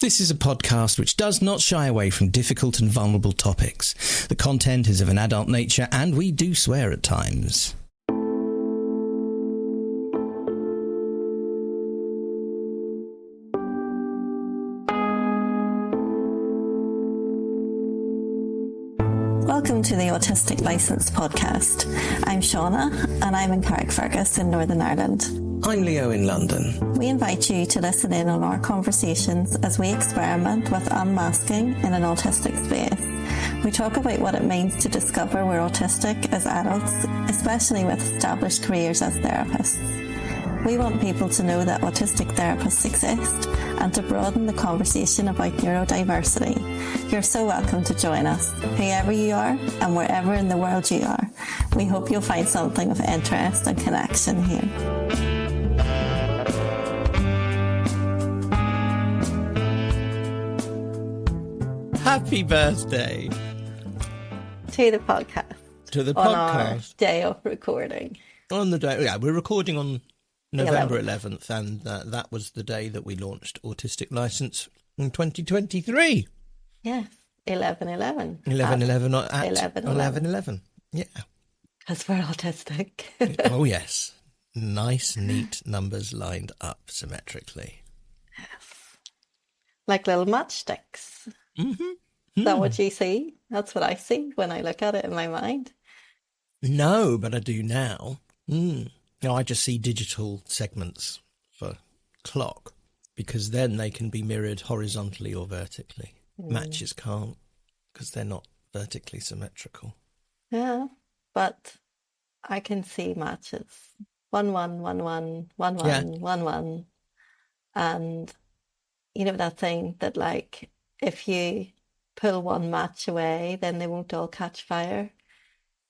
This is a podcast which does not shy away from difficult and vulnerable topics. The content is of an adult nature and we do swear at times. Welcome to the Autistic Licensed Podcast. I'm Siana and I'm in Carrickfergus in Northern Ireland. I'm Leo in London. We invite you to listen in on our conversations as we experiment with unmasking in an autistic space. We talk about what it means to discover we're autistic as adults, especially with established careers as therapists. We want people to know that autistic therapists exist and to broaden the conversation about neurodiversity. You're so welcome to join us, whoever you are and wherever in the world you are. We hope you'll find something of interest and connection here. Happy birthday To the podcast. to the On our podcast. day of recording. On the day, yeah, we're recording on November 11th, and that was the day that we launched Autistic License in 2023. Yes, 11/11. 11/11 at 11/11. 11/11. Yeah. Because we're autistic. Oh, yes. Nice, neat numbers lined up symmetrically. Like little matchsticks. Mm-hmm. Is that what you see? That's what I see when I look at it in my mind. No, but I do now. No, I just see digital segments for clock because then they can be mirrored horizontally or vertically. Matches can't because they're not vertically symmetrical. Yeah, but I can see matches. 1 1 1 1 1 1 Yeah. 1 1. And you know that thing that like if you pull one match away, then they won't all catch fire.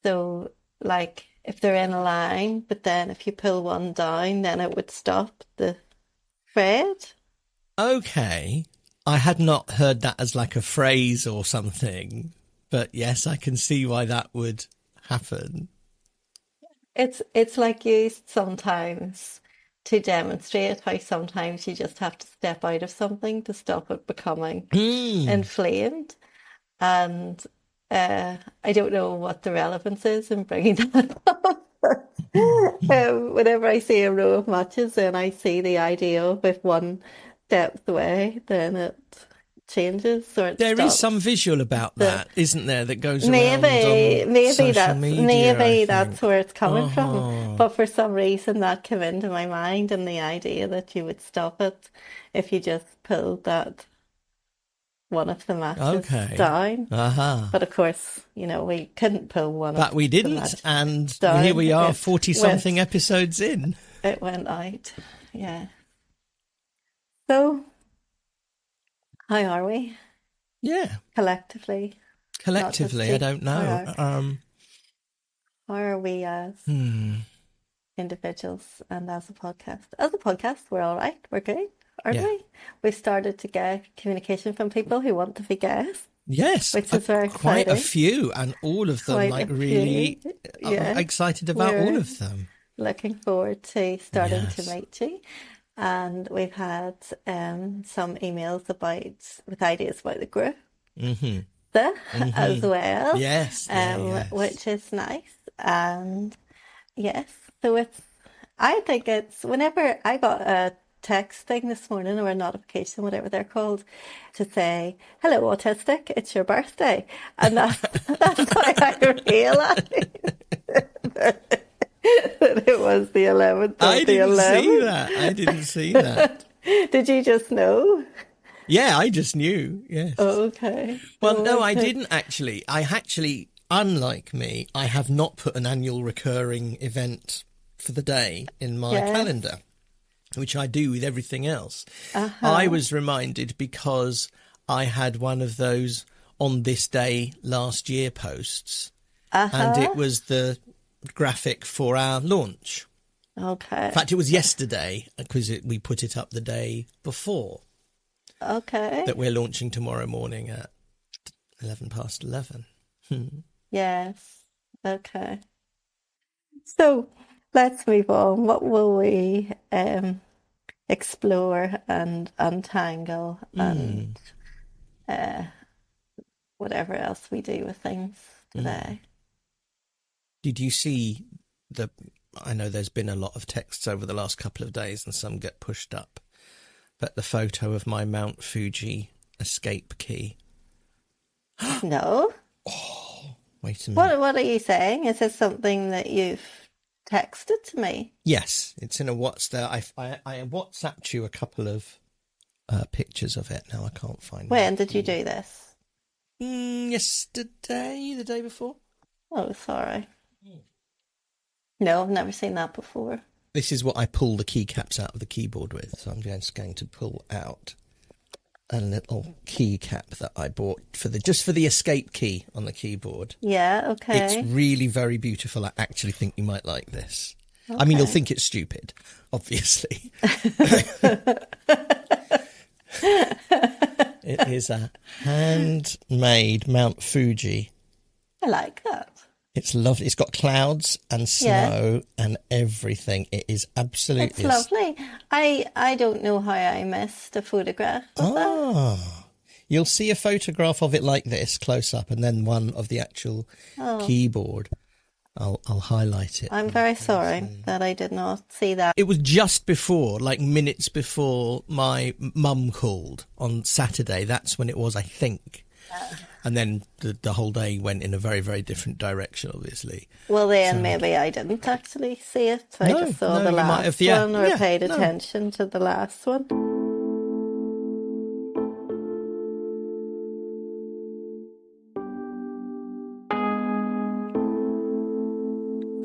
So like if they're in a line, but then if you pull one down, then it would stop the thread. Okay. I had not heard that as like a phrase or something, but yes, I can see why that would happen. It's like used sometimes to demonstrate how sometimes you just have to step out of something to stop it becoming inflamed. And I don't know what the relevance is in bringing that up. Whenever I see a row of matches and I see the idea of if one steps away, then it changes or it There stops. is some visual about that, isn't there, that goes around Maybe on social that's media, I that's think. where it's coming from. Uh-huh. But for some reason that came into my mind, and the idea that you would stop it if you just pulled that one of the matches Okay. down. Uh-huh. But of course, you know, we couldn't pull one But of we the didn't, matches and down. here we are, It 40-something episodes in. It went out. Yeah. So how are we Yeah, collectively? collectively, I just don't know. How are we as individuals and as a podcast? As a podcast, we're all right. We're good, aren't Yeah. we? We've started to get communication from people who want to be guests. Yes, Which is very quite a exciting. few, and all of them Quite like a really few. Yeah. excited about all of them. Looking forward to starting Yes. to meet you. And we've had some emails with ideas about the group Mm-hmm. as well. Yes, yes. Which is nice. And yes, so I think it's whenever I got a text thing this morning or a notification, whatever they're called, to say, "Hello, Autistic, it's your birthday." And that's why I realised that it was the 11th of I the didn't 11th. see that. I didn't see that. Did you just know? Yeah, I just knew. Yes. Oh, okay. Well, Oh, no, I okay. didn't actually. Unlike me, I have not put an annual recurring event for the day in my Yes. calendar, which I do with everything else. Uh-huh. I was reminded because I had one of those on this day last year posts, and it was the graphic for our launch. Okay. In fact, it was yesterday because we put it up the day before Okay. that we're launching tomorrow morning at 11:11. Yes. Okay. So let's move on. What will we explore and untangle and whatever else we do with things today. Did you see I know there's been a lot of texts over the last couple of days and some get pushed up, but the photo of my Mount Fuji escape key. No. Oh, wait a minute. What are you saying? Is this something that you've texted to me? Yes, it's in a WhatsApp. I WhatsApped you a couple of pictures of it. Now I can't find it. When did you do this? Yesterday, the day before. Oh, sorry. No, I've never seen that before. This is what I pull the keycaps out of the keyboard with. So I'm just going to pull out a little keycap that I bought for the escape key on the keyboard. Yeah, okay. It's really very beautiful. I actually think you might like this. Okay. I mean, you'll think it's stupid, obviously. It is a handmade Mount Fuji. I like that. It's lovely. It's got clouds and snow and everything. It is absolutely... It's lovely. I don't know how I missed a photograph of that. You'll see a photograph of it like this, close up, and then one of the actual keyboard. I'll highlight it. I'm very sorry that I did not see that. It was just before, like minutes before my mum called on Saturday. That's when it was, I think. And then the whole day went in a very, very different direction, obviously. Well, then maybe I didn't actually see it. I just saw the last one or paid attention to the last one.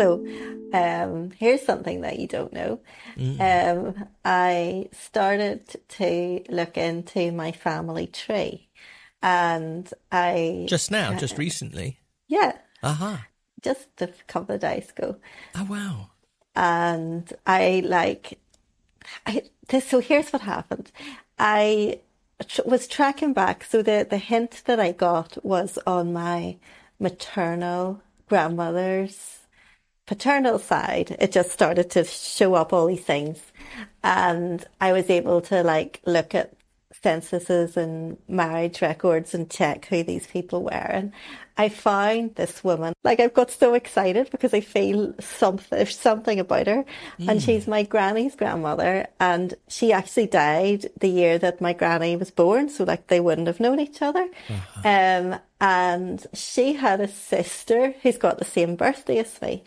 So here's something that you don't know. I started to look into my family tree. And I... Just now, just recently? Yeah. Aha. Just a couple of days ago. Oh, wow. And so here's what happened. I was tracking back. So the hint that I got was on my maternal grandmother's paternal side. It just started to show up all these things. And I was able to look at censuses and marriage records and check who these people were, and I found this woman. I've got so excited because I feel there's something about her. And she's my granny's grandmother, and she actually died the year that my granny was born, so they wouldn't have known each other. And she had a sister who's got the same birthday as me.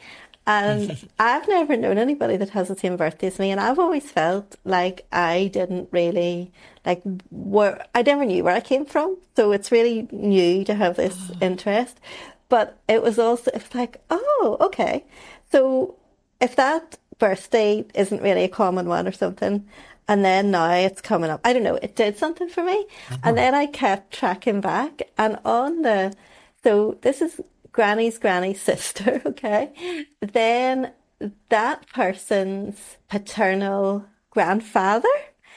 And I've never known anybody that has the same birthday as me. And I've always felt like I didn't really, I never knew where I came from. So it's really new to have this interest. But it was also, it's oh, okay. So if that birthday isn't really a common one or something, and then now it's coming up, I don't know, it did something for me. And then I kept tracking back, and so this is Granny's sister, okay? Then that person's paternal grandfather.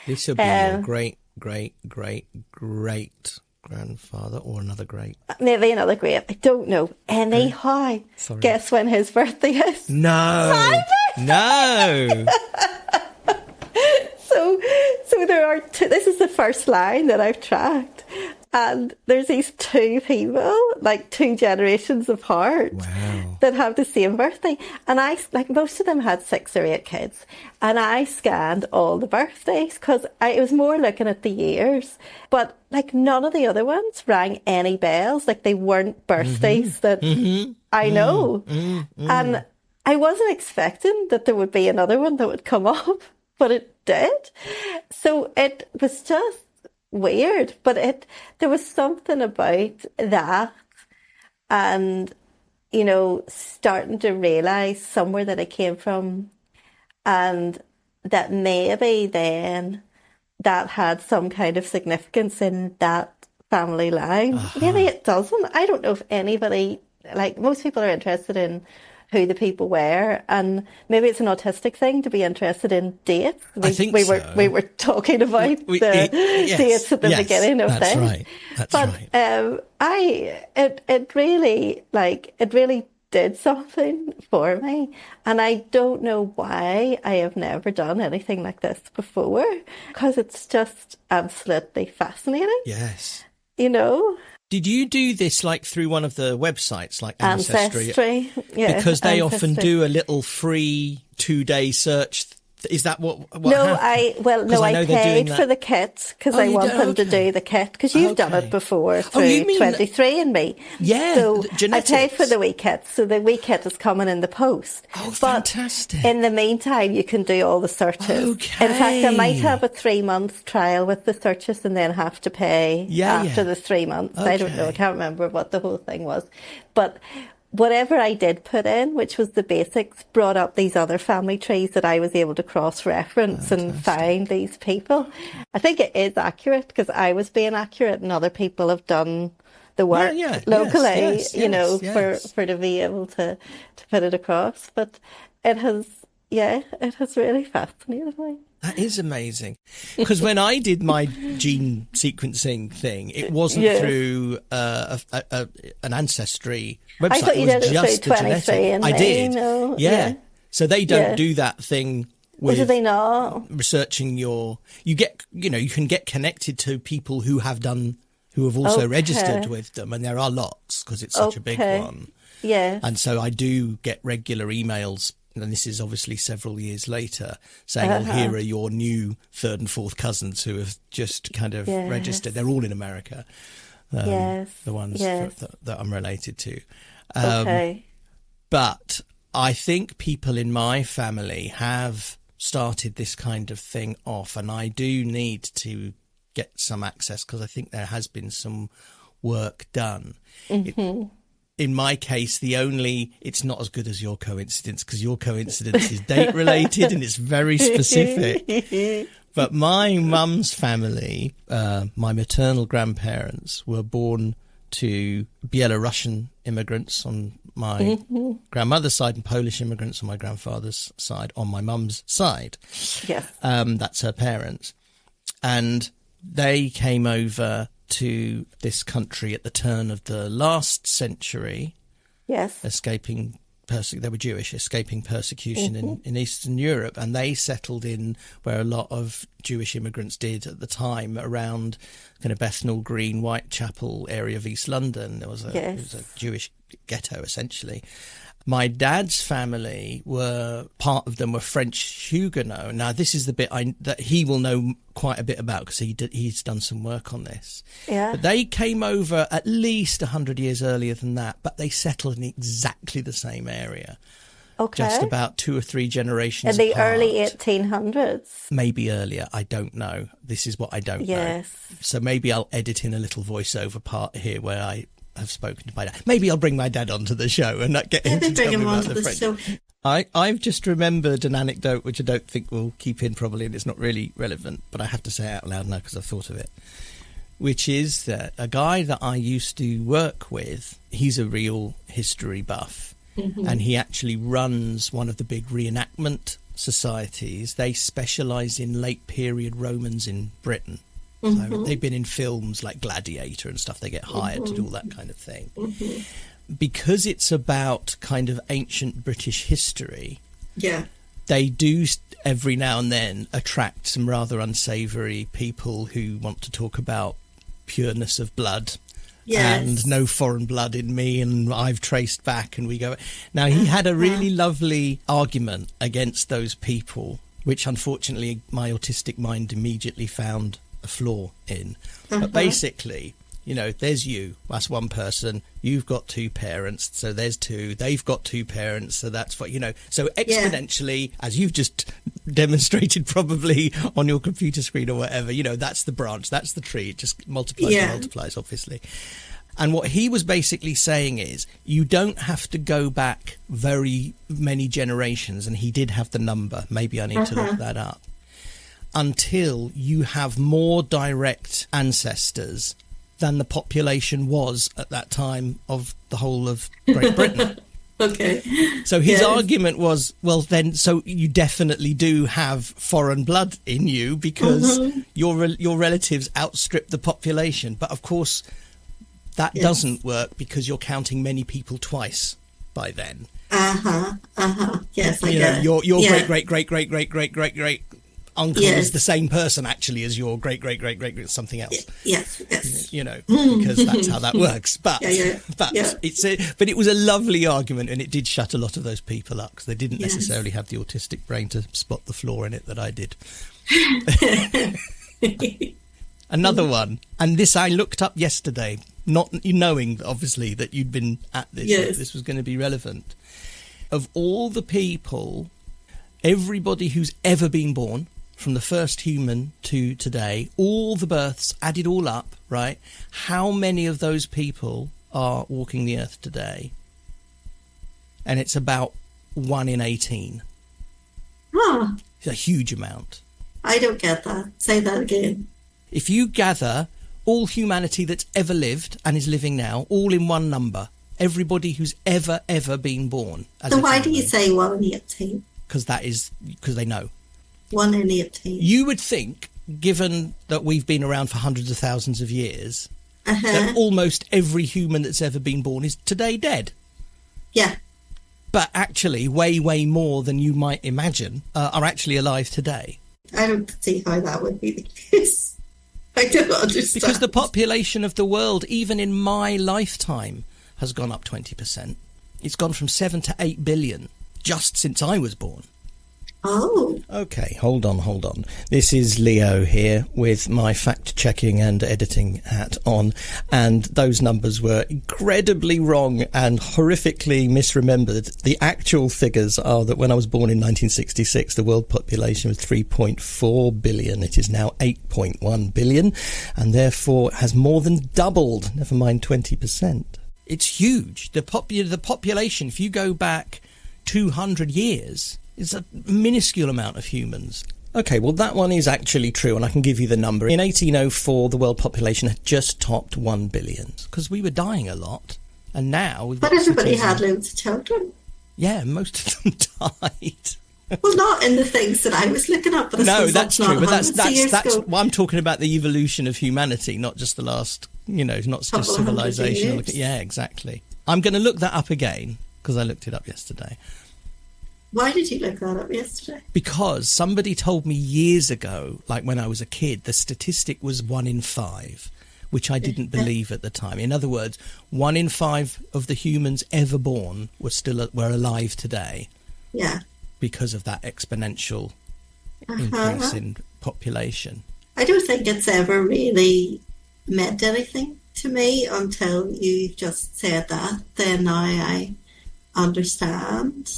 This will be your great grandfather, or another great. Maybe another great. I don't know. Anyhow, guess when his birthday is? No. My birthday! No. So there are two. This is the first line that I've tracked. And there's these two people, two generations apart, that have the same birthday. And I, most of them had 6 or 8 kids. And I scanned all the birthdays because it was more looking at the years. But none of the other ones rang any bells. They weren't birthdays that I know. And I wasn't expecting that there would be another one that would come up, but it did. So it was just weird, but there was something about that, and starting to realize somewhere that I came from, and that maybe then that had some kind of significance in that family line. Maybe it doesn't. I don't know if anybody, most people are interested in who the people were, and maybe it's an autistic thing to be interested in dates. I think we were talking about dates at the beginning of this. That's right. It really did something for me. And I don't know why I have never done anything like this before, because it's just absolutely fascinating. Yes. You know? Did you do this like through one of the websites like Ancestry? Ancestry, yeah. Because they Ancestry. often do a little free 2-day search. Is that what No, happened? I paid for the kit because I want them to do the kit, because you've done it before through 23andMe. Yeah, so genetics. I paid for the wee kit, so the wee kit is coming in the post. Oh, but fantastic. in the meantime, you can do all the searches. Okay. In fact, I might have a 3-month trial with the searches and then have to pay after the 3 months. I don't know. I can't remember what the whole thing was. But whatever I did put in, which was the basics, brought up these other family trees that I was able to cross-reference and find these people. I think it is accurate because I was being accurate and other people have done the work locally, for to be able to put it across. But it has really fascinated me. That is amazing. Because when I did my gene sequencing thing, it wasn't through an ancestry website. I thought you did it through 23andMe. I did. Yeah. So they don't do that thing with do they not? Researching you can get connected to people who have also registered with them, and there are lots because it's such a big one. Yeah. And so I do get regular emails, and this is obviously several years later, saying, here are your new third and fourth cousins who have just kind of registered. They're all in America, the ones that I'm related to. But I think people in my family have started this kind of thing off, and I do need to get some access because I think there has been some work done. In my case, it's not as good as your coincidence because your coincidence is date related and it's very specific. But my mum's family, my maternal grandparents, were born to Belarusian immigrants on my grandmother's side and Polish immigrants on my grandfather's side, on my mum's side. Yes. That's her parents. And they came over to this country at the turn of the last century. Yes. They were Jewish, escaping persecution in Eastern Europe, and they settled in where a lot of Jewish immigrants did at the time, around kind of Bethnal Green, Whitechapel area of East London. It was a Jewish ghetto, essentially. My dad's family part of them were French Huguenot. Now, this is the bit that he will know quite a bit about because he's done some work on this. Yeah. But they came over at least 100 years earlier than that, but they settled in exactly the same area. Okay. Just about 2 or 3 generations in the apart. early 1800s. Maybe earlier. I don't know. This is what I don't know. So maybe I'll edit in a little voiceover part here where I have spoken to my dad. Maybe I'll bring my dad onto the show and not get him to tell me about the French. I've just remembered an anecdote which I don't think we'll keep in probably, and it's not really relevant, but I have to say it out loud now because I've thought of it, which is that a guy that I used to work with, he's a real history buff, and he actually runs one of the big reenactment societies. They specialise in late period Romans in Britain. So they've been in films like Gladiator and stuff. They get hired to do all that kind of thing. Because it's about kind of ancient British history, they do every now and then attract some rather unsavoury people who want to talk about pureness of blood and no foreign blood in me, and I've traced back, and we go. Now, he had a really lovely argument against those people, which unfortunately my autistic mind immediately found a flaw in. But basically, there's you, that's one person, you've got 2 parents, so there's 2, they've got 2 parents, so that's what, so exponentially, as you've just demonstrated probably on your computer screen or whatever, that's the branch, that's the tree, it just multiplies and multiplies, obviously. And what he was basically saying is, you don't have to go back very many generations, and he did have the number, maybe I need to look that up, until you have more direct ancestors than the population was at that time of the whole of Great Britain. Okay. So his argument was, well, then, so you definitely do have foreign blood in you because your relatives outstrip the population. But of course, that doesn't work because you're counting many people twice. by then. Yes, I You get know, it. your Yeah. great uncle Yes. is the same person actually as your great something else. Yes. You know, because that's how that works. But but Yeah. but it was a lovely argument, and it did shut a lot of those people up because they didn't Yes. necessarily have the autistic brain to spot the flaw in it that I did. Another one, and this I looked up yesterday, not knowing obviously that you'd been at this. Yes. That this was going to be relevant. Of all the people, everybody who's ever been born, from the first human to today, all the births added all up, right? How many of those people are walking the earth today? And it's about 1 in 18. Huh. It's a huge amount. I don't get that. Say that again. If you gather all humanity that's ever lived and is living now, all in one number, everybody who's ever been born. So why do you say 1 in 18? Because they know. 1 in 18. You would think, given that we've been around for hundreds of thousands of years, that almost every human that's ever been born is today dead. Yeah. But actually, way more than you might imagine are actually alive today. I don't see how that would be the case. I don't understand. Because the population of the world, even in my lifetime, has gone up 20%. It's gone from 7 to 8 billion just since I was born. Oh. Okay, hold on. This is Leo here with my fact-checking and editing hat on, and those numbers were incredibly wrong and horrifically misremembered. The actual figures are that when I was born in 1966, the world population was 3.4 billion. It is now 8.1 billion, and therefore has more than doubled, never mind 20%. It's huge. The population, if you go back 200 years... it's a minuscule amount of humans. Okay, well, that one is actually true, and I can give you the number. In 1804, the world population had just topped 1 billion, because we were dying a lot, and now... But everybody had loads of children. Yeah, most of them died. Well, not in the things that I was looking up, but I No, suppose that's not true, but hundreds of that's years ago. well, I'm talking about the evolution of humanity, not just the last, not just Couple of hundred civilization. years. Yeah, exactly. I'm going to look that up again, because I looked it up yesterday. Why did you look that up yesterday? Because somebody told me years ago, like when I was a kid, the statistic was 1 in 5, which I didn't believe at the time. In other words, 1 in 5 of the humans ever born were alive today. Yeah. Because of that exponential increase in population. I don't think it's ever really meant anything to me until you just said that. Then now I understand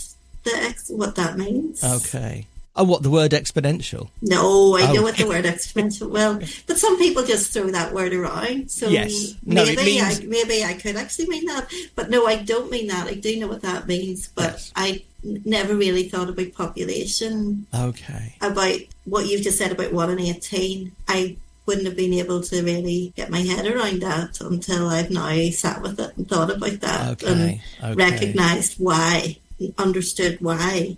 what that means. Okay. Oh, what, the word exponential? No, I know what the word exponential. Well, but some people just throw that word around. So yes. No, maybe I could actually mean that. But no, I don't mean that. I do know what that means, but yes. I never really thought about population. Okay. About what you've just said about 1 in 18. I wouldn't have been able to really get my head around that until I've now sat with it and thought about that and recognised why. Understood why.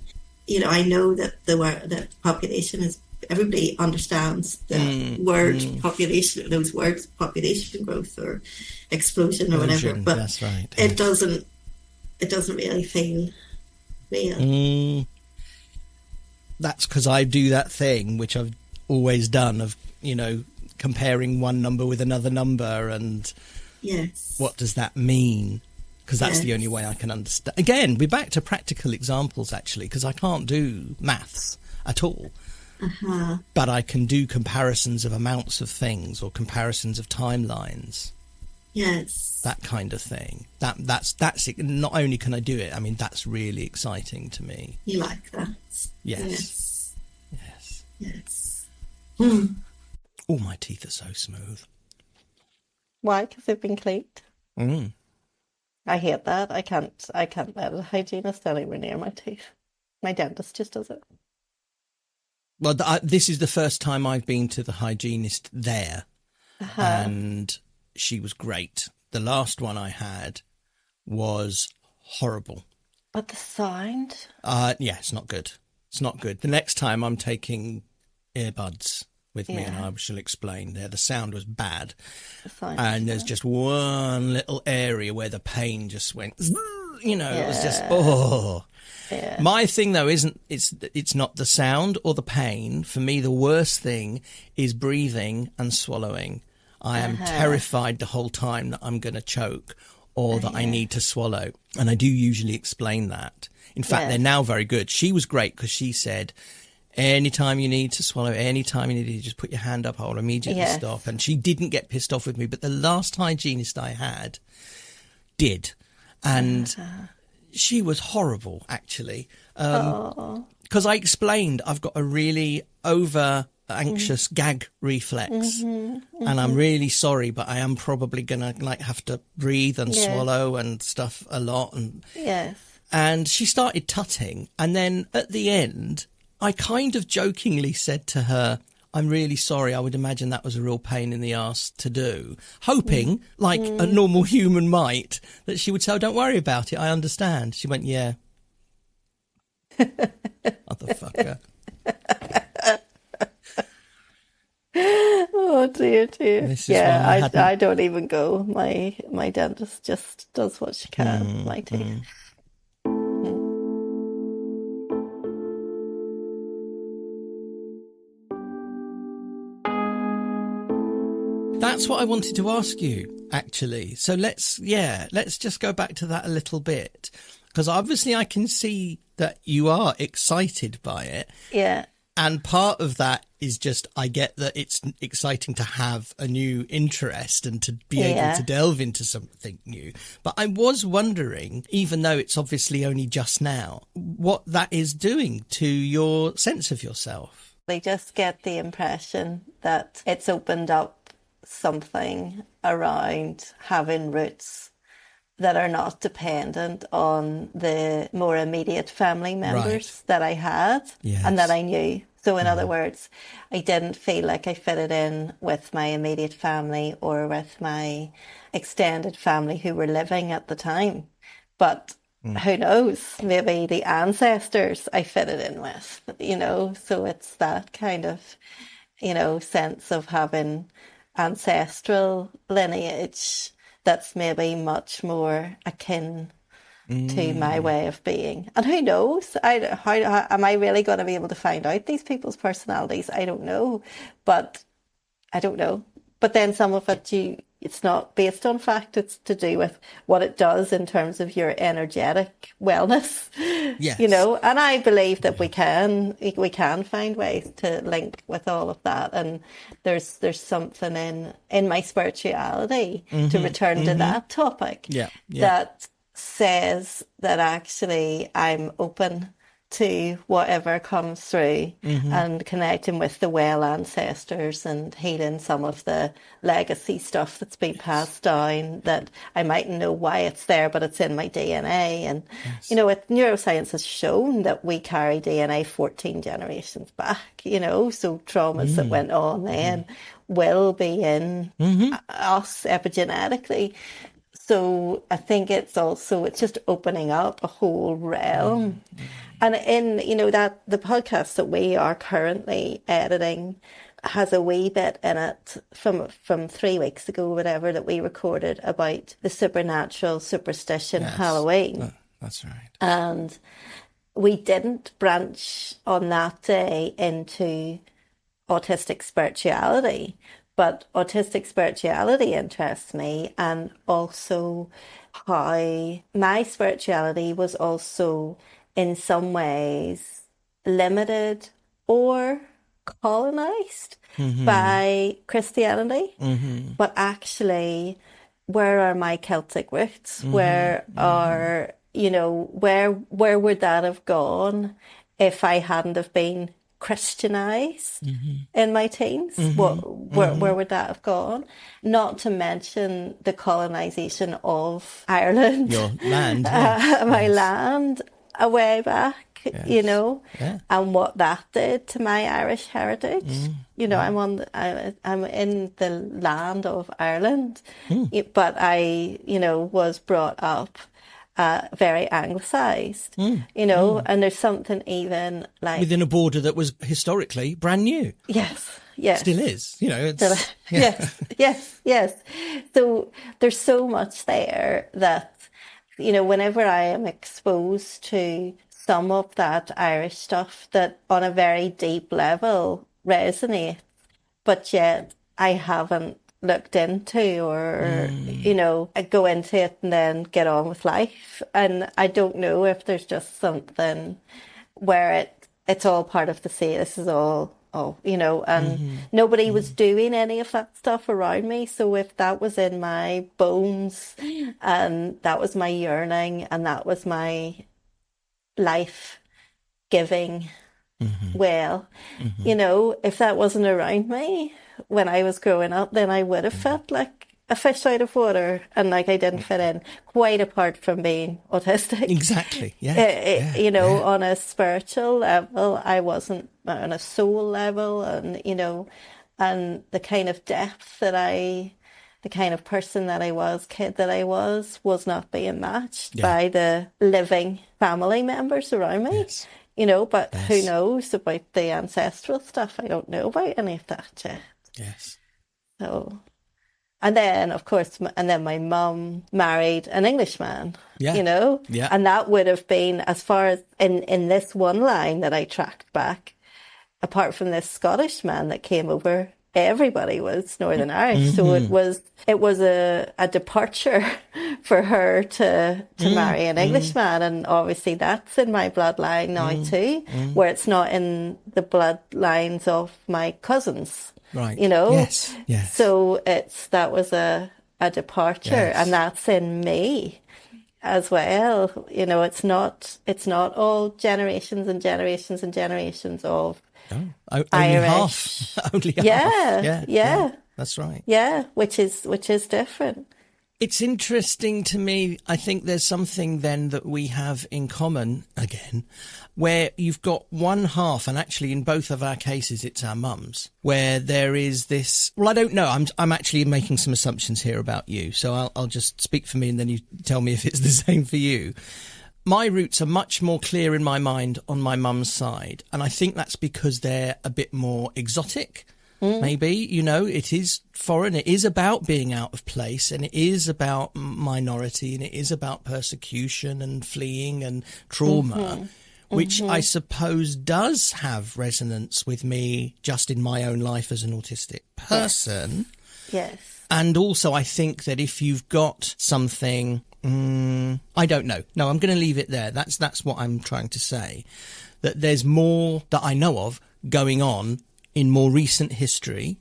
I know that that population is, everybody understands the word population, those words, population growth or explosion or whatever, but that's right. It doesn't really feel real. That's because I do that thing which I've always done of comparing one number with another number, and yes, what does that mean? Because that's the only way I can understand. Again, we're back to practical examples, actually, because I can't do maths at all. But I can do comparisons of amounts of things or comparisons of timelines. Yes. That kind of thing. That's it. Not only can I do it, I mean, that's really exciting to me. You like that? Yes. Oh, my teeth are so smooth. Why? Because they've been cleaned? I hate that. I can't let a hygienist anywhere near my teeth. My dentist just does it. Well, this is the first time I've been to the hygienist there, and she was great. The last one I had was horrible. But the sound? Yeah, it's not good. It's not good. The next time I'm taking earbuds with me, and I shall explain. The sound was bad, and there's just one little area where the pain just went, you know, it was just, Yeah. My thing though it's not the sound or the pain. For me, the worst thing is breathing and swallowing. I am terrified the whole time that I'm going to choke or that I need to swallow. And I do usually explain that. In fact, they're now very good. She was great because she said, anytime you need to swallow, anytime you need to just put your hand up, I'll immediately stop. And she didn't get pissed off with me. But the last hygienist I had did. And she was horrible, actually. Because I explained I've got a really over anxious gag reflex. And I'm really sorry, but I am probably going to like have to breathe and swallow and stuff a lot. And And she started tutting. And then at the end, I kind of jokingly said to her, I'm really sorry. I would imagine that was a real pain in the arse to do. Hoping, like a normal human might, that she would say, oh, don't worry about it. I understand. She went, yeah. Motherfucker. Oh dear. This is why I don't even go. My dentist just does what she can with my teeth. That's what I wanted to ask you, actually. So let's just go back to that a little bit. Because obviously I can see that you are excited by it. Yeah. And part of that is just, I get that it's exciting to have a new interest and to be able to delve into something new. But I was wondering, even though it's obviously only just now, what that is doing to your sense of yourself. I just get the impression that it's opened up something around having roots that are not dependent on the more immediate family members that I had and that I knew. So in other words, I didn't feel like I fitted in with my immediate family or with my extended family who were living at the time. But who knows, maybe the ancestors I fitted in with, you know, so it's that kind of, you know, sense of having ancestral lineage that's maybe much more akin to my way of being. And who knows? How am I really going to be able to find out these people's personalities? I don't know. But I don't know. But then some of it, it's not based on fact. It's to do with what it does in terms of your energetic wellness. Yes. You know, and I believe that we can find ways to link with all of that. And there's something in my spirituality to return to that topic that says that actually I'm open to whatever comes through and connecting with the well ancestors and healing some of the legacy stuff that's been passed down that I mightn't know why it's there, but it's in my DNA. And, you know, neuroscience has shown that we carry DNA 14 generations back, you know, so traumas that went on then will be in us epigenetically. So I think it's just opening up a whole realm. And in, you know, that the podcast that we are currently editing has a wee bit in it from 3 weeks ago, whatever, that we recorded about the supernatural superstition Halloween. That's right. And we didn't branch on that day into autistic spirituality. But autistic spirituality interests me, and also how my spirituality was also in some ways limited or colonized by Christianity. But actually, where are my Celtic roots? Where are, you know, where would that have gone if I hadn't have been Christianized in my teens? Where would that have gone? Not to mention the colonization of Ireland, your land, my land, a way back, you know, and what that did to my Irish heritage. You know, I'm in the land of Ireland, but I, you know, was brought up very anglicised, you know, and there's something even like within a border that was historically brand new. Yes, still is, you know. Yes. So there's so much there that you know, whenever I am exposed to some of that Irish stuff that on a very deep level resonates, but yet I haven't looked into or, you know, I go into it and then get on with life. And I don't know if there's just something where it's all part of the same. This is all, you know, and nobody was doing any of that stuff around me. So if that was in my bones and that was my yearning and that was my life giving, well, you know, if that wasn't around me when I was growing up, then I would have felt like a fish out of water and like I didn't fit in, quite apart from being autistic. Exactly. Yeah. You know, on a spiritual level, I wasn't on a soul level, and, you know, and the kind of depth that the kind of person that I was, kid that I was not being matched by the living family members around me. Yes. You know, but who knows about the ancestral stuff? I don't know about any of that yet. Yes. So, and then, of course, and then my mum married an Englishman, you know? Yeah. And that would have been, as far as in this one line that I tracked back, apart from this Scottish man that came over, everybody was Northern Irish. So it was a departure for her to marry an Englishman. And obviously that's in my bloodline now too, where it's not in the bloodlines of my cousins. Right. You know? Yes. Yes. So that was a departure, and that's in me as well. You know, it's not all generations and generations and generations of only Irish. half. Only Yeah, half. yeah. That's right. Yeah, which is different. It's interesting to me. I think there's something then that we have in common again, where you've got one half, and actually in both of our cases, it's our mums, where there is this, well, I don't know. I'm actually making some assumptions here about you. So I'll just speak for me and then you tell me if it's the same for you. My roots are much more clear in my mind on my mum's side. And I think that's because they're a bit more exotic. Maybe, you know, it is foreign. It is about being out of place, and it is about minority, and it is about persecution and fleeing and trauma, which I suppose does have resonance with me just in my own life as an autistic person. Yes. And also I think that if you've got something, I don't know. No, I'm going to leave it there. That's what I'm trying to say, that there's more that I know of going on in more recent history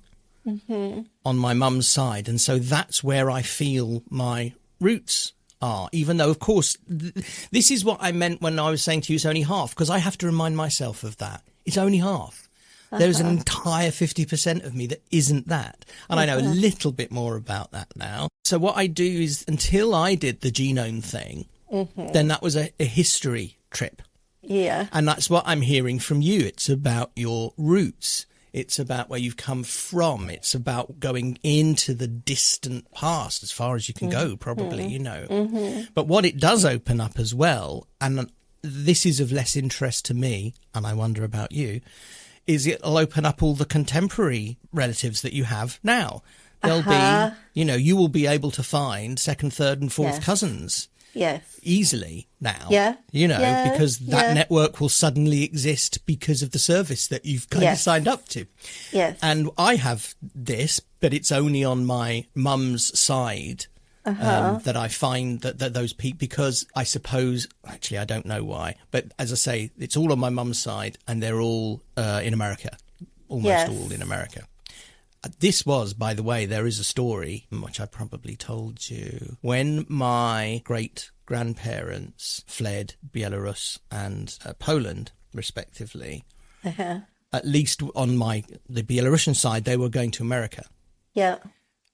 on my mum's side. And so that's where I feel my roots are, even though, of course, this is what I meant when I was saying to you it's only half, because I have to remind myself of that. It's only half. There's an entire 50% of me that isn't that. And I know a little bit more about that now. So what I do is, until I did the genome thing, then that was a history trip. Yeah. And that's what I'm hearing from you. It's about your roots. It's about where you've come from. It's about going into the distant past, as far as you can go, probably, you know. But what it does open up as well, and this is of less interest to me, and I wonder about you, is it'll open up all the contemporary relatives that you have now. There'll be, you know, you will be able to find second, third and fourth cousins. Yes. Easily now. Yeah. You know, because that network will suddenly exist because of the service that you've kind of signed up to. Yes. And I have this, but it's only on my mum's side that I find that those people, because I suppose, actually, I don't know why, but as I say, it's all on my mum's side and they're all in America, almost all in America. This was, by the way, there is a story, which I probably told you, when my great-grandparents fled Belarus and Poland, respectively. At least on the Belarusian side, they were going to America. Yeah.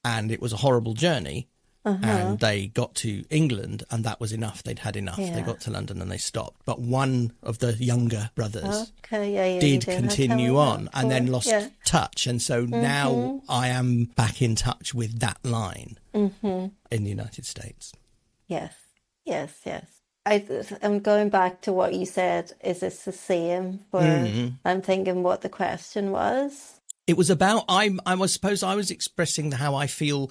And it was a horrible journey. And they got to England, and that was enough. They'd had enough. They got to London and they stopped. But one of the younger brothers did continue on and then lost touch. And so now I am back in touch with that line in the United States. Yes, yes, yes. I'm going back to what you said. Is this the same for, I'm thinking what the question was. It was about, I was expressing how I feel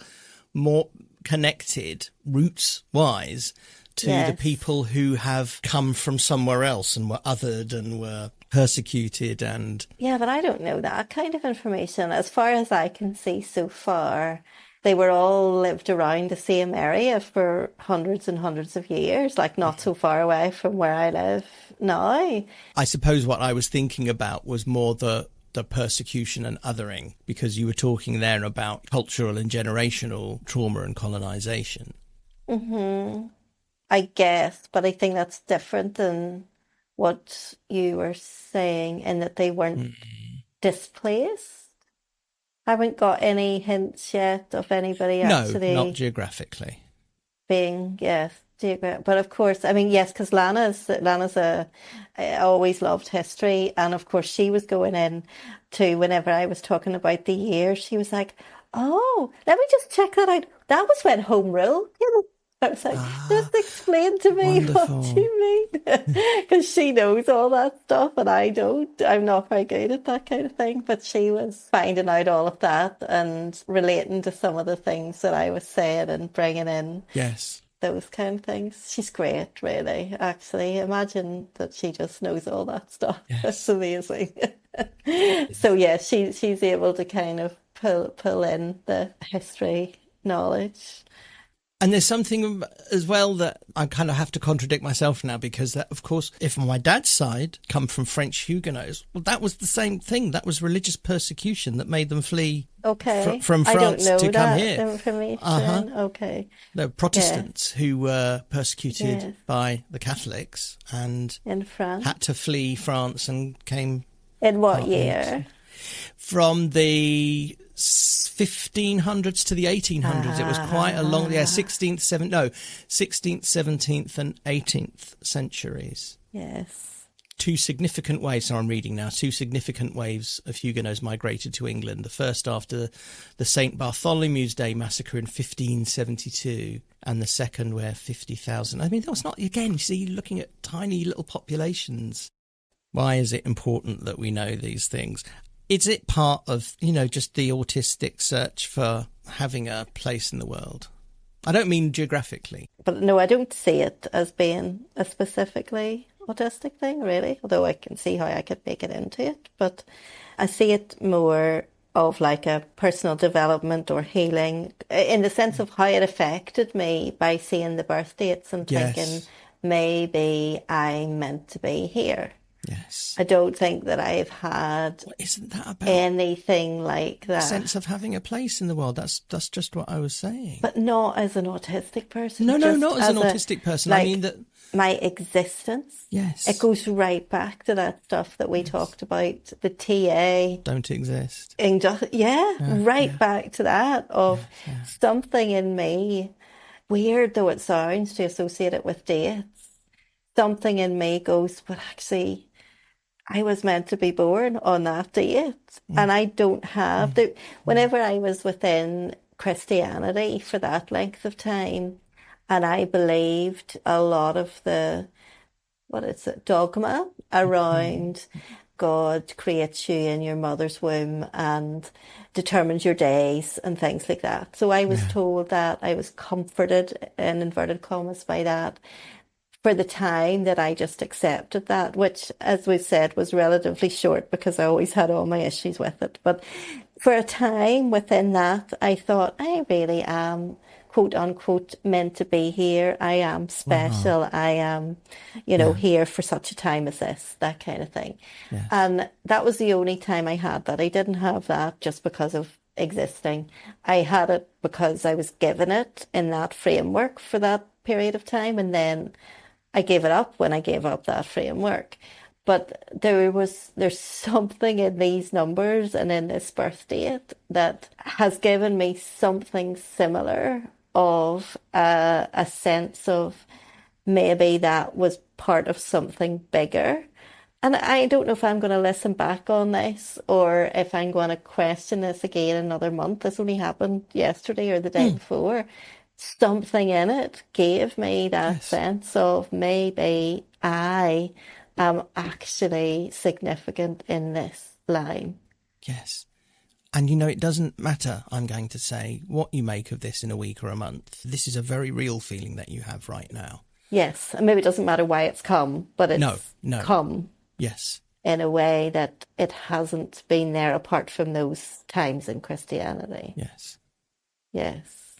more connected roots-wise to the people who have come from somewhere else and were othered and were persecuted and... Yeah, but I don't know that kind of information. As far as I can see so far, they were all lived around the same area for hundreds and hundreds of years, like not so far away from where I live now. I suppose what I was thinking about was more the persecution and othering, because you were talking there about cultural and generational trauma and colonisation. Mm-hmm. I guess, but I think that's different than what you were saying in that they weren't displaced. I haven't got any hints yet of anybody actually... No, not geographically. Being, yes, but of course, I mean, yes, because Lana's I always loved history, and of course she was going in to, whenever I was talking about the year, she was like, oh, let me just check that out. That was when Home Rule, I was like, just explain to me wonderful. what you mean. Because she knows all that stuff and I don't. I'm not very good at that kind of thing. But she was finding out all of that and relating to some of the things that I was saying and bringing in. Yes. Those kind of things. She's great, really, actually. Imagine that she just knows all that stuff. Yes. That's amazing. So, yeah, she's able to kind of pull in the history knowledge. And there's something as well that I kind of have to contradict myself now, because that, of course, if my dad's side come from French Huguenots, well, that was the same thing. That was religious persecution that made them flee from France to come here. Information. Okay. No, Protestants who were persecuted by the Catholics and in France had to flee France and came... In what year? From the 1500s to the 1800s. It was quite a long, 16th, 17th and 18th centuries. Yes. Two significant waves, so I'm reading now, two significant waves of Huguenots migrated to England. The first after the St. Bartholomew's Day massacre in 1572, and the second where 50,000. I mean, that was not, again, you see, you're looking at tiny little populations. Why is it important that we know these things? Is it part of, just the autistic search for having a place in the world? I don't mean geographically. But no, I don't see it as being a specifically autistic thing, really, although I can see how I could make it into it. But I see it more of like a personal development or healing, in the sense of how it affected me by seeing the birth dates and thinking, maybe I'm meant to be here. Yes. I don't think that I've had isn't that about anything like that. A sense of having a place in the world. That's just what I was saying. But not as an autistic person. No, not as an autistic person. I mean that my existence. Yes. It goes right back to that stuff that we talked about. The TA don't exist. Back to that of something in me. Weird though it sounds to associate it with dates. Something in me goes, but actually, I was meant to be born on that date, and I don't have the. Whenever I was within Christianity for that length of time, and I believed a lot of the, dogma around God creates you in your mother's womb and determines your days and things like that. So I was told that, I was comforted in inverted commas by that. For the time that I just accepted that, which, as we said, was relatively short because I always had all my issues with it. But for a time within that, I thought, I really am, quote unquote, meant to be here. I am special. Wow. I am, here for such a time as this, that kind of thing. Yes. And that was the only time I had that. I didn't have that just because of existing. I had it because I was given it in that framework for that period of time. And then I gave it up when I gave up that framework. But there's something in these numbers and in this birth date that has given me something similar of a sense of maybe that was part of something bigger. And I don't know if I'm going to listen back on this or if I'm going to question this again another month. This only happened yesterday or the day before. Something in it gave me that sense of maybe I am actually significant in this line. Yes. And, you know, it doesn't matter, I'm going to say, what you make of this in a week or a month. This is a very real feeling that you have right now. Yes, and maybe it doesn't matter why it's come, but it's no. come. Yes. In a way that it hasn't been there apart from those times in Christianity. Yes. Yes.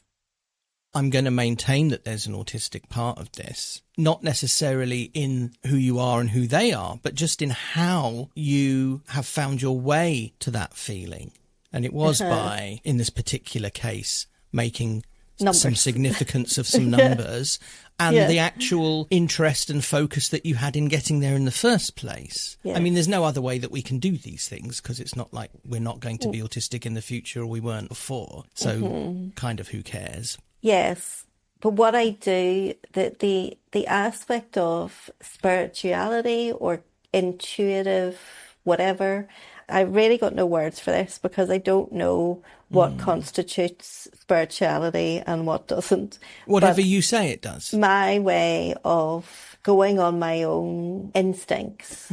I'm going to maintain that there's an autistic part of this, not necessarily in who you are and who they are, but just in how you have found your way to that feeling. And it was by, in this particular case, making some significance of some numbers and the actual interest and focus that you had in getting there in the first place. Yes. I mean, there's no other way that we can do these things, because it's not like we're not going to be autistic in the future or we weren't before. So kind of who cares? Yes. But what I do, the aspect of spirituality or intuitive whatever, I really got no words for this, because I don't know what constitutes spirituality and what doesn't. Whatever you say it does. My way of going on my own instincts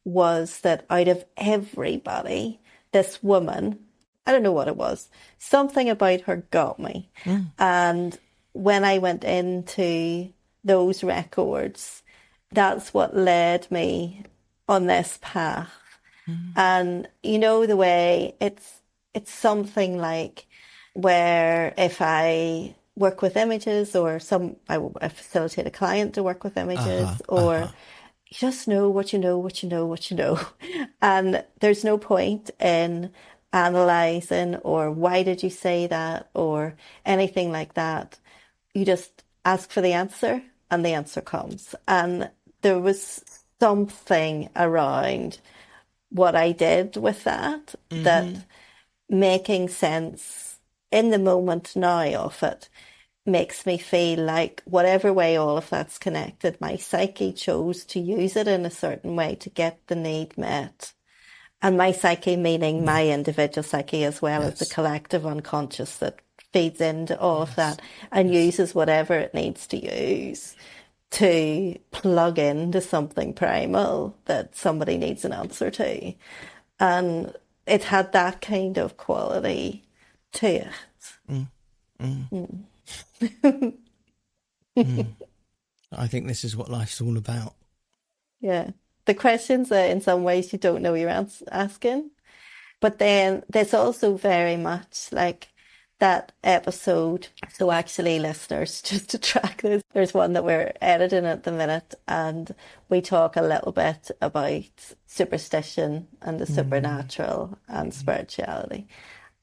was that out of everybody, this woman, I don't know what it was, something about her got me. And when I went into those records, that's what led me on this path. And you know, the way it's something like where if I work with images or I facilitate a client to work with images you just know what you know. And there's no point in analysing or why did you say that or anything like that. You just ask for the answer and the answer comes. And there was something around what I did with that, that making sense in the moment now of it makes me feel like whatever way all of that's connected, my psyche chose to use it in a certain way to get the need met. And my psyche meaning my individual psyche as well as the collective unconscious that feeds into all of that and uses whatever it needs to use to plug into something primal that somebody needs an answer to. And it had that kind of quality to it. I think this is what life's all about. Yeah. The questions that in some ways you don't know you're asking. But then there's also very much like that episode. So actually, listeners, just to track this, there's one that we're editing at the minute, and we talk a little bit about superstition and the supernatural and spirituality.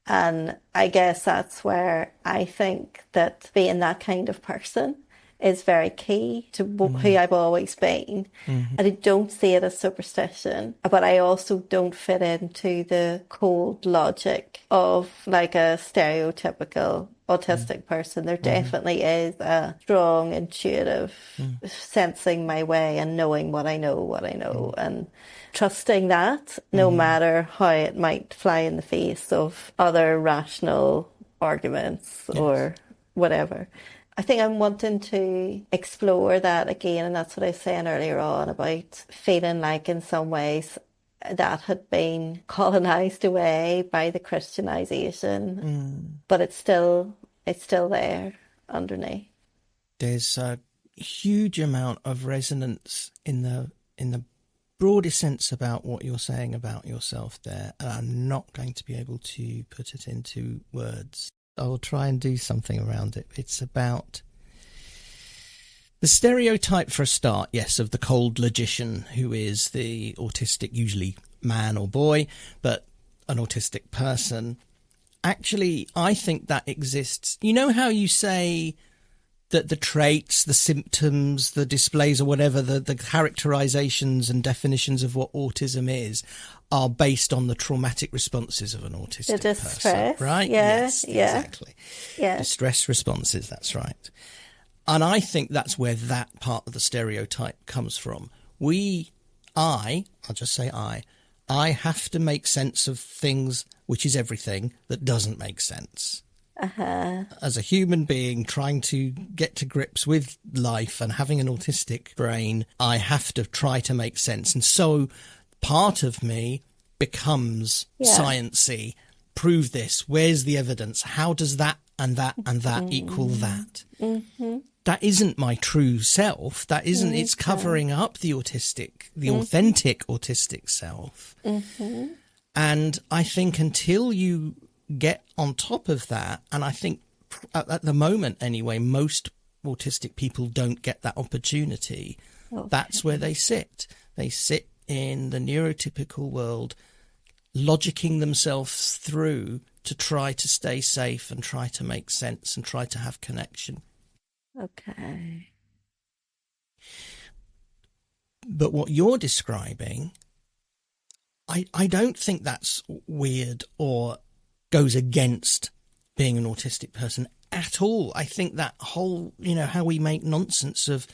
And I guess that's where I think that being that kind of person is very key to who I've always been. And I don't see it as superstition, but I also don't fit into the cold logic of like a stereotypical autistic person. There definitely is a strong intuitive sensing my way and knowing what I know and trusting that no matter how it might fly in the face of other rational arguments or whatever. I think I'm wanting to explore that again, and that's what I was saying earlier on about feeling like in some ways that had been colonised away by the Christianisation, but it's still there underneath. There's a huge amount of resonance in the broadest sense about what you're saying about yourself there, and I'm not going to be able to put it into words. I'll try and do something around it. It's about the stereotype for a start, yes, of the cold logician who is the autistic, usually man or boy, but an autistic person. Actually, I think that exists. You know how you say that the traits, the symptoms, the displays or whatever, the characterizations and definitions of what autism is are based on the traumatic responses of an autistic person, right? Yes, exactly. Yeah. Distress responses, that's right. And I think that's where that part of the stereotype comes from. I'll just say I have to make sense of things, which is everything, that doesn't make sense. As a human being trying to get to grips with life and having an autistic brain, I have to try to make sense. And so part of me becomes sciencey, prove this? Where's the evidence? How does that and that and that equal that? That isn't my true self. That isn't, it's covering up the autistic, the authentic autistic self. And I think until you get on top of that, and I think at the moment anyway, most autistic people don't get that opportunity. That's where they sit. They sit in the neurotypical world, logicking themselves through to try to stay safe and try to make sense and try to have connection. Okay. But what you're describing, I don't think that's weird or goes against being an autistic person at all. I think that whole, how we make nonsense of,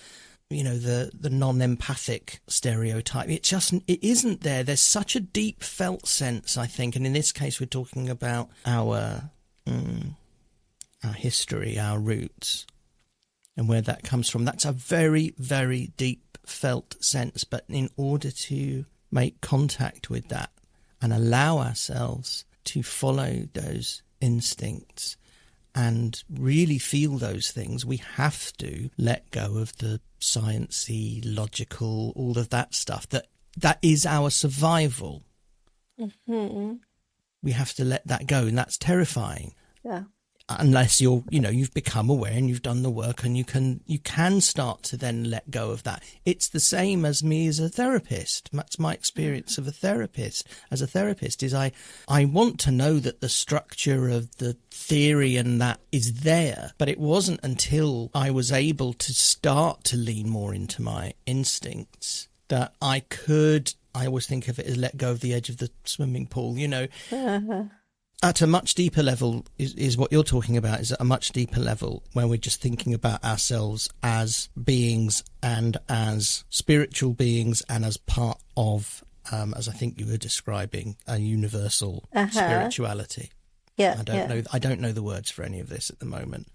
the non-empathic stereotype, it isn't there. There's such a deep felt sense, I think. And in this case, we're talking about our history, our roots, and where that comes from. That's a very, very deep felt sense. But in order to make contact with that and allow ourselves to follow those instincts and really feel those things, we have to let go of the sciencey, logical, all of that stuff. That is our survival. We have to let that go, and that's terrifying. Yeah. Unless you've become aware and you've done the work, and you can start to then let go of that. It's the same as me as a therapist. That's my experience of a therapist. As a therapist, is I want to know that the structure of the theory and that is there, but it wasn't until I was able to start to lean more into my instincts that I always think of it as let go of the edge of the swimming pool, At a much deeper level is what you're talking about, is at a much deeper level where we're just thinking about ourselves as beings and as spiritual beings and as part of, as I think you were describing, a universal spirituality. Yeah. I don't know the words for any of this at the moment.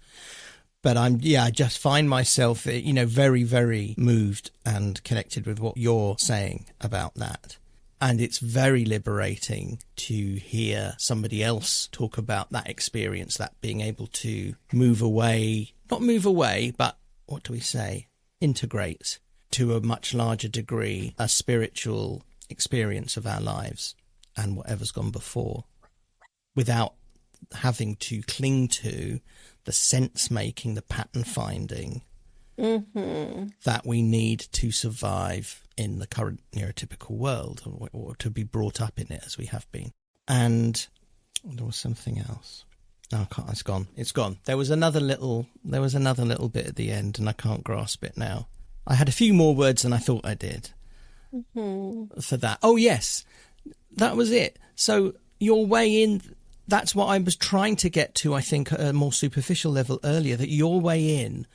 But I just find myself, very, very moved and connected with what you're saying about that. And it's very liberating to hear somebody else talk about that experience, that being able to not move away, but what do we say? Integrate to a much larger degree a spiritual experience of our lives and whatever's gone before, without having to cling to the sense making, the pattern finding that we need to survive in the current neurotypical world, or to be brought up in it as we have been. And there was something else. No, I can't. It's gone. There was another little bit at the end, and I can't grasp it now. I had a few more words than I thought I did for that. Oh yes, that was it. So your way in. That's what I was trying to get to, I think, at a more superficial level earlier, that your way in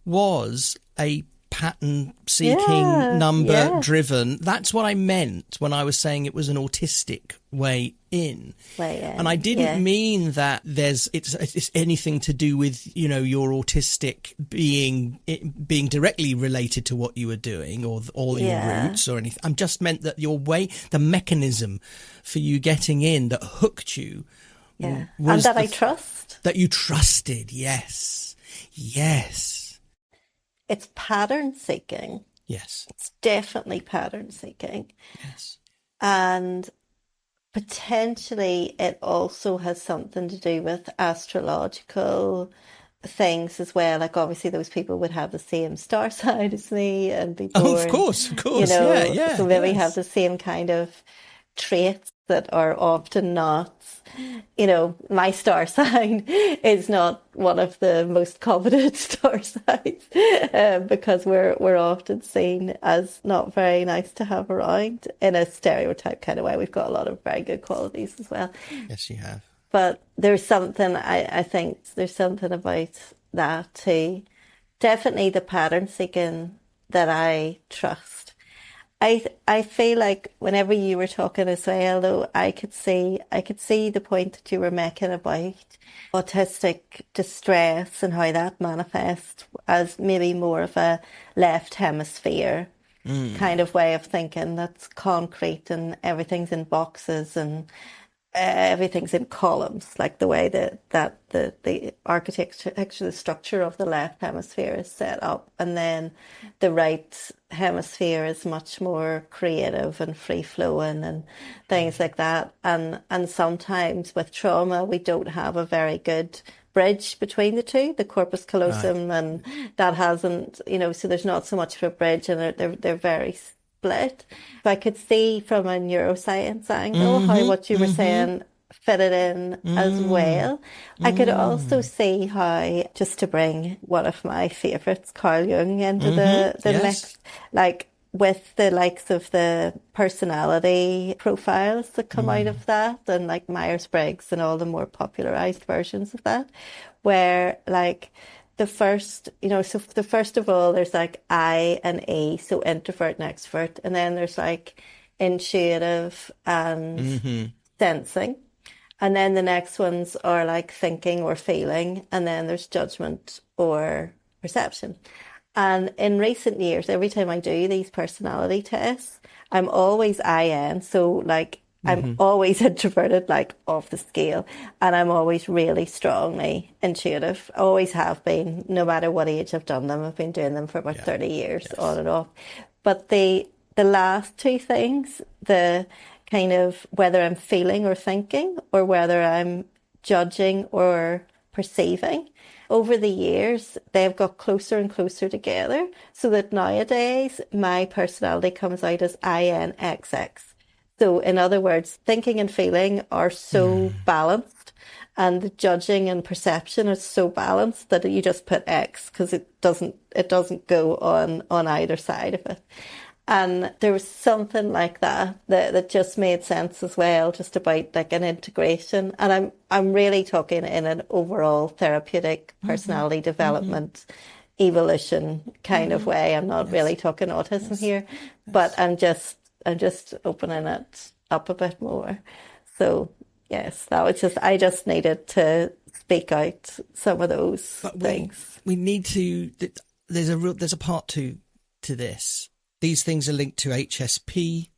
was a pattern seeking, number driven. That's what I meant when I was saying it was an autistic way in. And I didn't mean that it's anything to do with, your autistic being directly related to what you were doing or your roots or anything. I just meant that your way, the mechanism for you getting in that hooked you. Yeah. And that I trust. That you trusted. Yes. It's pattern seeking. Yes. It's definitely pattern seeking. Yes. And potentially it also has something to do with astrological things as well. Like obviously those people would have the same star sign as me and be born. Oh, of course. Yeah. So maybe have the same kind of traits that are often not, my star sign is not one of the most coveted star signs because we're often seen as not very nice to have around in a stereotype kind of way. We've got a lot of very good qualities as well. Yes, you have. But there's something, I think there's something about that too. Definitely the pattern seeking that I trust. I feel like whenever you were talking as well, though, I could see the point that you were making about autistic distress and how that manifests as maybe more of a left hemisphere kind of way of thinking that's concrete and everything's in boxes and everything's in columns, like the way that the architecture, the structure of the left hemisphere is set up, and then the right hemisphere is much more creative and free flowing and things like that. And sometimes with trauma, we don't have a very good bridge between the two, the corpus callosum, right. And that hasn't, so there's not so much of a bridge, and they're very split. I could see from a neuroscience angle how what you were saying fitted in as well. I could also see how, just to bring one of my favourites, Carl Jung, into the mix, like with the likes of the personality profiles that come out of that, and like Myers-Briggs and all the more popularised versions of that, where like the first of all, there's like I and E, so introvert and extrovert, and then there's like intuitive and sensing, and then the next ones are like thinking or feeling, and then there's judgment or perception. And in recent years, every time I do these personality tests, I'm always IN, so like I'm always introverted, like off the scale, and I'm always really strongly intuitive. Always have been, no matter what age I've done them. I've been doing them for about 30 years, on and off. But the last two things, the kind of whether I'm feeling or thinking, or whether I'm judging or perceiving, over the years, they've got closer and closer together, so that nowadays my personality comes out as INXX. So in other words, thinking and feeling are so balanced, and the judging and perception is so balanced that you just put X, because it doesn't go on either side of it. And there was something like that just made sense as well, just about like an integration. And I'm really talking in an overall therapeutic personality development evolution kind of way. I'm not really talking autism here, but I'm just opening it up a bit more. So yes, I just needed to speak out some of those things. We need to. There's a part to this. These things are linked to HSP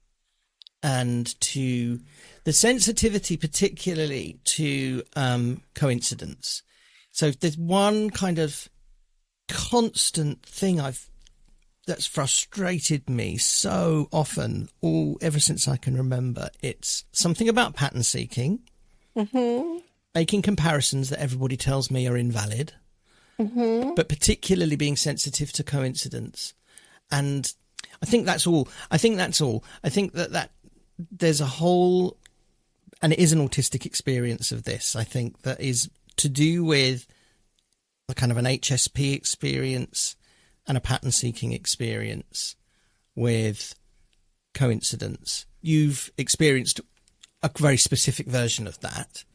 and to the sensitivity, particularly to coincidence. So if there's one kind of constant thing that's frustrated me so often, ever since I can remember, it's something about pattern seeking, making comparisons that everybody tells me are invalid, but particularly being sensitive to coincidence. And I think that's all. I think that there's a whole, and it is an autistic experience of this, I think, that is to do with a kind of an HSP experience and a pattern-seeking experience with coincidence. You've experienced a very specific version of that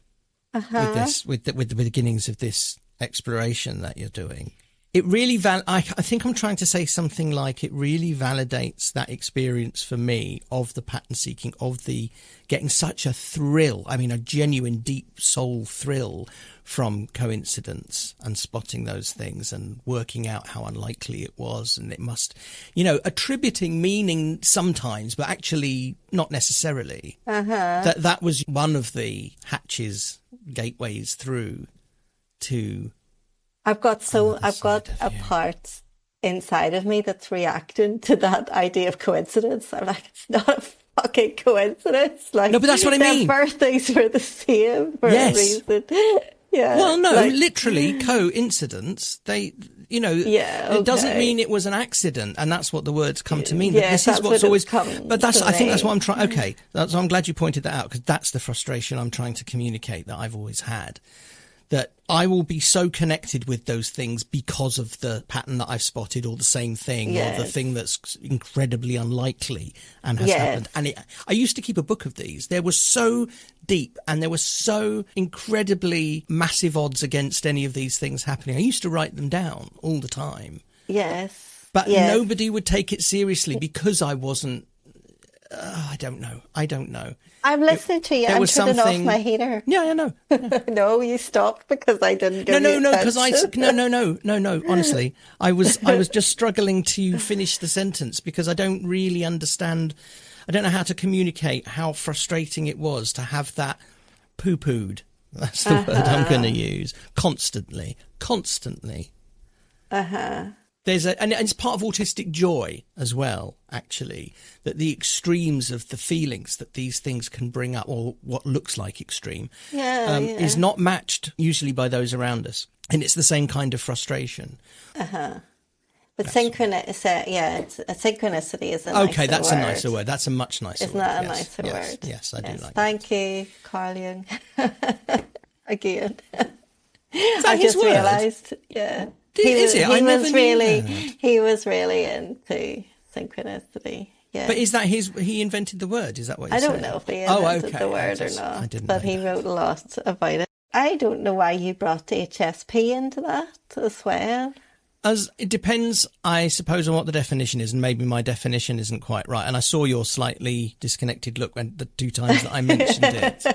with the beginnings of this exploration that you're doing. It really I think I'm trying to say something like it really validates that experience for me of the pattern seeking, of the getting such a thrill, I mean a genuine deep soul thrill from coincidence and spotting those things and working out how unlikely it was, and it must, attributing meaning sometimes, but actually not necessarily. That was one of the gateways through to. I've got a part inside of me that's reacting to that idea of coincidence. I'm like, it's not a fucking coincidence. Like, no, but that's what I mean. Their birthdays were the same for a reason. Yeah. Well, no, literally coincidence. It doesn't mean it was an accident, and that's what the words come to mean. Yes, this is what's always come. But I think that's what I'm trying. Okay, so I'm glad you pointed that out, because that's the frustration I'm trying to communicate that I've always had. That I will be so connected with those things because of the pattern that I've spotted, or the same thing, or the thing that's incredibly unlikely and has happened. And I used to keep a book of these. They were so deep, and there were so incredibly massive odds against any of these things happening. I used to write them down all the time. Yes. But nobody would take it seriously because I wasn't. I don't know. I'm listening to you. I'm turning off my heater. Yeah, I know. Yeah. No, you stopped because I didn't give No, because no. Honestly, I was just struggling to finish the sentence because I don't really understand. I don't know how to communicate how frustrating it was to have that poo-pooed. That's the word I'm going to use. Constantly. And it's part of autistic joy as well, actually, that the extremes of the feelings that these things can bring up, or what looks like extreme, is not matched usually by those around us. And it's the same kind of frustration. But synchronicity is a nicer okay, that's word. a nicer word. That's a much nicer Isn't word. that a nicer word? Yes, I do like Thank you, Carl Jung. Again. I just realised, yeah. He was really into synchronicity. Yeah. But is that he invented the word? Is that what you said? I don't know if he invented the word or not. I didn't but he wrote a lot about it. I don't know why you brought HSP into that as well. As it depends, I suppose, on what the definition is, and maybe my definition isn't quite right. And I saw your slightly disconnected look when the 2 times that I mentioned it.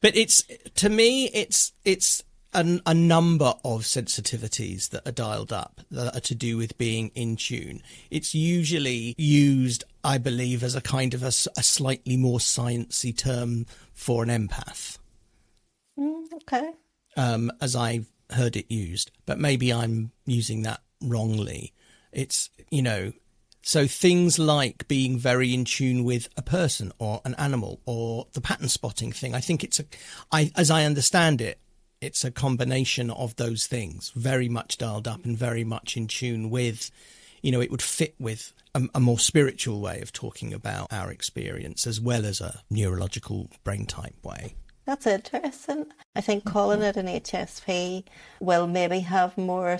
But to me, it's a number of sensitivities that are dialed up that are to do with being in tune. It's usually used, I believe, as a kind of a slightly more sciencey term for an empath. Okay. As I've heard it used, but maybe I'm using that wrongly. It's, so things like being very in tune with a person or an animal, or the pattern spotting thing. I think as I understand it, it's a combination of those things, very much dialed up and very much in tune with, it would fit with a more spiritual way of talking about our experience, as well as a neurological brain type way. That's interesting. I think calling it an HSP will maybe have more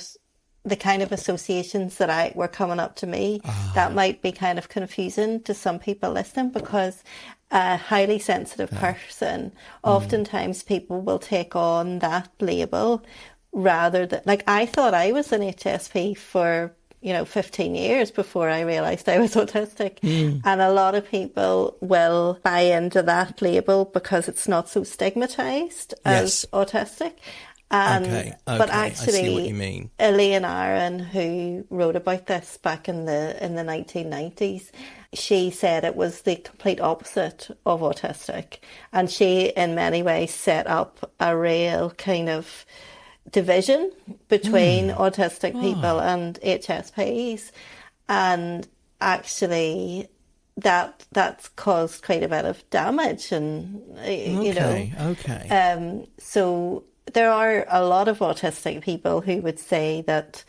the kind of associations that were coming up to me. That might be kind of confusing to some people listening, because a highly sensitive person, oftentimes people will take on that label rather than, like, I thought I was an HSP for 15 years before I realised I was autistic. And a lot of people will buy into that label because it's not so stigmatised as autistic. Okay. But actually, I see what you mean. Elaine Aron, who wrote about this back in the 1990s, she said it was the complete opposite of autistic. And she, in many ways, set up a real kind of division between autistic people and HSPs, and actually that's caused quite a bit of damage, and so there are a lot of autistic people who would say that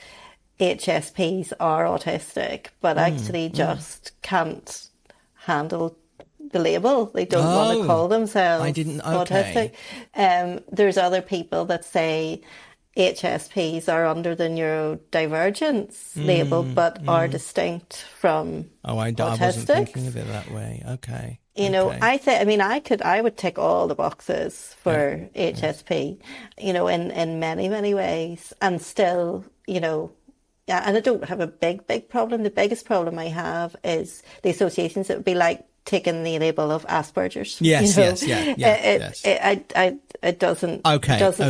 HSPs are autistic, but actually just can't handle the label. They don't want to call themselves autistic. There's other people that say HSPs are under the neurodivergence label, but are distinct from autistic. I wasn't thinking of it that way. Okay. I would tick all the boxes for HSP, in many, many ways, and still, and I don't have a big problem. The biggest problem I have is the associations. It would be like taking the label of Asperger's. Yes. It doesn't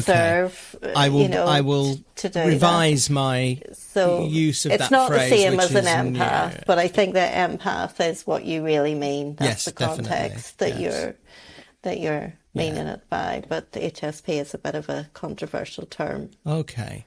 serve. I will to do revise that. My so use of it's that not phrase, the same as an empath, but I think that empath is what you really mean. That's the context that you're meaning it by. But the HSP is a bit of a controversial term. Okay.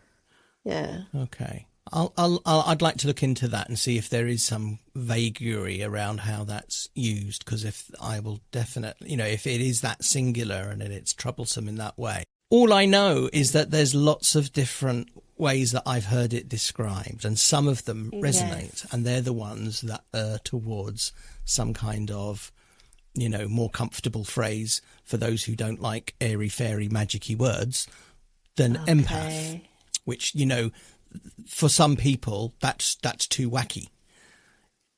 Yeah. Okay. I'd like to look into that and see if there is some vagary around how that's used, because if it is that singular and it's troublesome in that way. All I know is that there's lots of different ways that I've heard it described, and some of them resonate, and they're the ones that are towards some kind of, more comfortable phrase for those who don't like airy, fairy, magic-y words than empath, which, for some people, that's too wacky.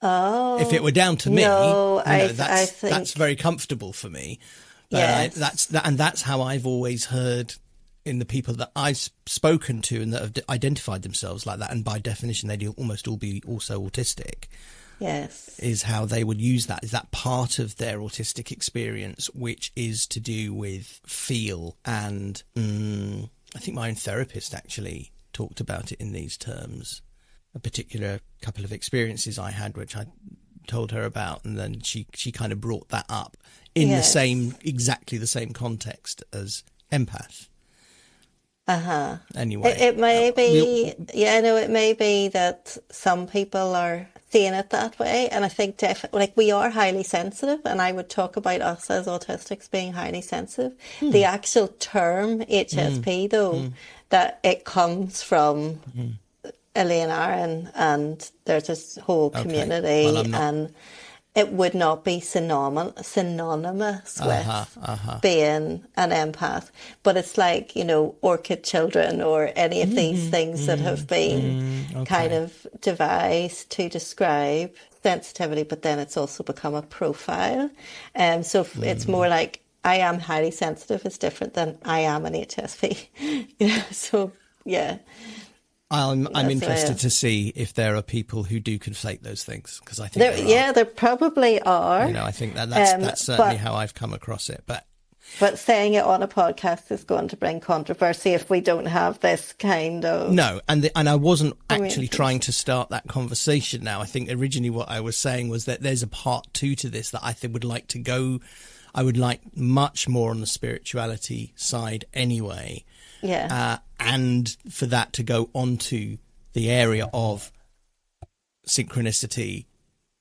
Oh, if it were down to me, I think that's very comfortable for me. But that's how I've always heard in the people that I've spoken to and that have identified themselves like that, and by definition they'd almost all be also autistic. Yes, is how they would use that. Is that part of their autistic experience, which is to do with feel, and I think my own therapist actually talked about it in these terms. A particular couple of experiences I had, which I told her about, and then she kind of brought that up in exactly the same context as empath. Anyway, it may be, it may be that some people are seeing it that way, and I think definitely, we are highly sensitive, and I would talk about us as autistics being highly sensitive. The actual term HSP, though, that it comes from Elaine and there's this whole community, and it would not be synonymous with being an empath. But it's like, orchid children or any of these things that have been kind of devised to describe sensitivity, but then it's also become a profile. So it's more like, I am highly sensitive is different than I am an HSP. So, yeah. I'm interested to see if there are people who do conflate those things, because I think there probably are. I think that's certainly how I've come across it. But saying it on a podcast is going to bring controversy if we don't have this kind of... No, and I wasn't actually trying to start that conversation now. I think originally what I was saying was that there's a part 2 to this that I think would like to go... I would like much more on the spirituality side anyway. Yeah. And for that to go onto the area of synchronicity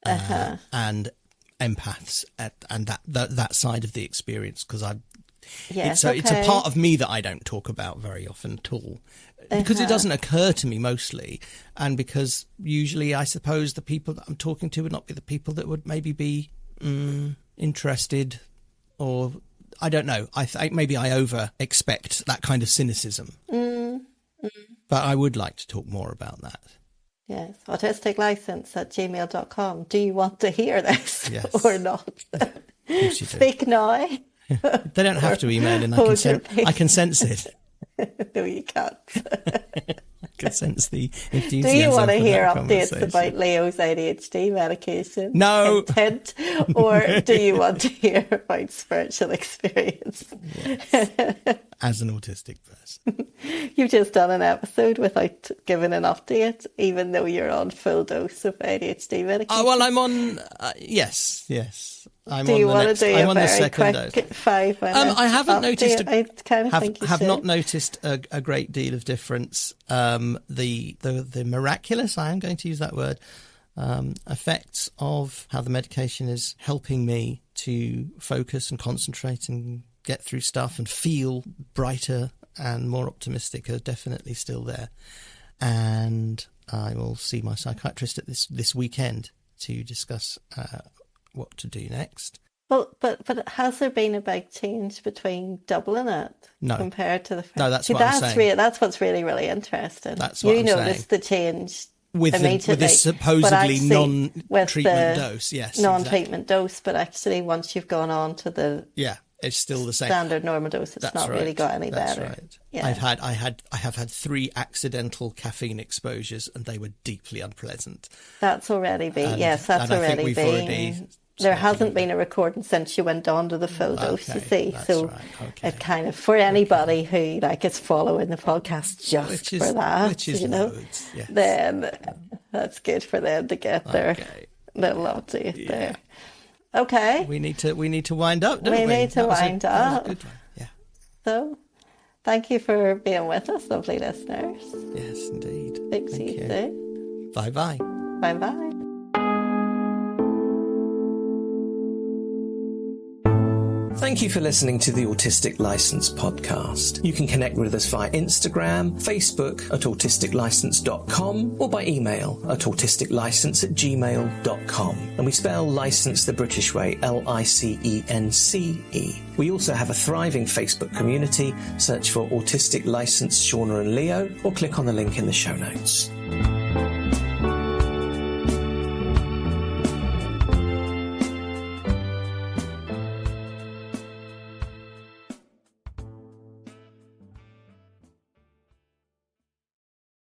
and empaths and that side of the experience, because it's a part of me that I don't talk about very often at all, because it doesn't occur to me mostly, and because usually I suppose the people that I'm talking to would not be the people that would maybe be interested, or I don't know. I think maybe I over expect that kind of cynicism. But I would like to talk more about that. Yes. autisticlicense@gmail.com. Do you want to hear this or not? Of course you do. Speak now. They don't have to email in. I can sense it. No, you can't. I can sense the enthusiasm. Do you want to hear updates about Leo's ADHD medication? No. Intent, or do you want to hear about spiritual experience? Yes. As an autistic person. You've just done an episode without giving an update, even though you're on full dose of ADHD medication. Oh, well, I'm on... yes. Do you want to do a very quick 5-minute I haven't noticed. I kind of think you have should. not noticed a great deal of difference. The miraculous, I am going to use that word, effects of how the medication is helping me to focus and concentrate and get through stuff and feel brighter and more optimistic are definitely still there. And I will see my psychiatrist at this weekend to discuss what to do next. Well, but has there been a big change between doubling it compared to the first? No, that's what I'm saying. That's what's really, really interesting. That's what I'm saying. You noticed the change with this supposedly non-treatment dose. Yes, non-treatment dose, but actually once you've gone on to the it's still the same standard normal dose. It's not really got any better. That's right. Yeah. I have had 3 accidental caffeine exposures, and they were deeply unpleasant. That's already been There hasn't been a recording since you went on to the full dose, you see. So it kind of, for anybody who is following the podcast for that, then that's good for them to get their little update there. Okay. We need to wind up, don't we? We need to wind up. Good one. Yeah. So, thank you for being with us, lovely listeners. Yes, indeed. Speak to you soon. Bye-bye. Bye-bye. Thank you for listening to the Autistic License podcast. You can connect with us via Instagram, Facebook at autisticlicense.com, or by email at autisticlicense@gmail.com. And we spell license the British way, LICENCE. We also have a thriving Facebook community. Search for Autistic License Siana and Leo, or click on the link in the show notes.